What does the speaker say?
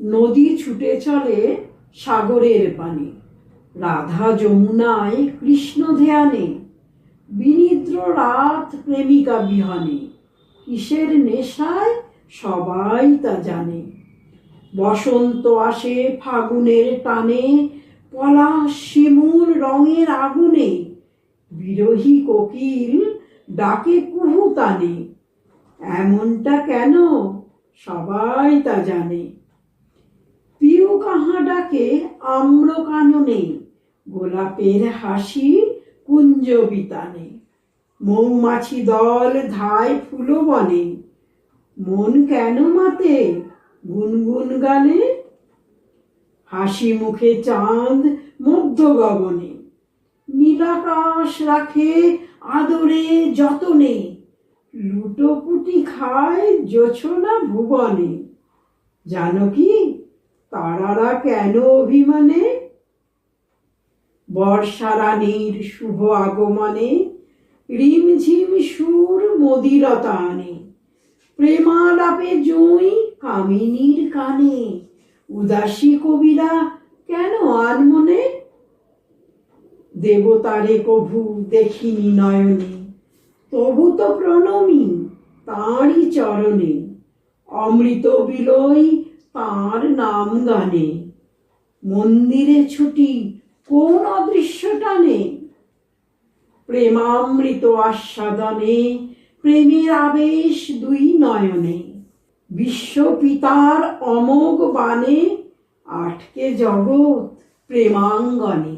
নদী ছুটে চলে সাগরের পানে, রাধা যমুনায় কৃষ্ণ ধ্যানে, বিনিদ্র রাত প্রেমিকা বিহনে, কিসের নেশায় সবাই তা জানে। বসন্ত আসে ফাগুনের টানে, পলাশ শিমুল রঙের আগুনে, বিরহী কোকিল ডাকে কুহু তানে। এমনটা কেন সবাই তা জানে। পিউ কাহা ডাকে আম্র কাননে, গোলাপের হাসি কুঞ্জ বিতানে, মৌমাছি দল ধায় ফুলবনে, মন কেন মাতে গুনগুন গানে। হাসি মুখে চাঁদ মধ্য গগনে, নীলাকাশ রাখে আদরে যতনে, লুটোপুটি খায় জোছনা ভুবনে। জানো কি তারারা কেন অভিমানে? বর্ষা রানীর শুভ আগমনে, রিমঝিম সুর মদিরতা আনে, প্রেমালাপে জুঁই কামিনীর কানে, উদাসী কবিরা কেন আনমনে। দেবতারে কভু দেখিনি নয়নে, তবু তো প্রণমী তাঁরই চরণে, অমৃত বিলই তাঁর নাম গানে। মন্দিরে ছুটি কোন অদৃশ্য টানে, প্রেমামৃত আস্বাদনে, প্রেমের আবেশ দুই নয়নে, বিশ্বপিতার অমোঘ বাণে, আটকে জগৎ প্রেমাঙ্গনে।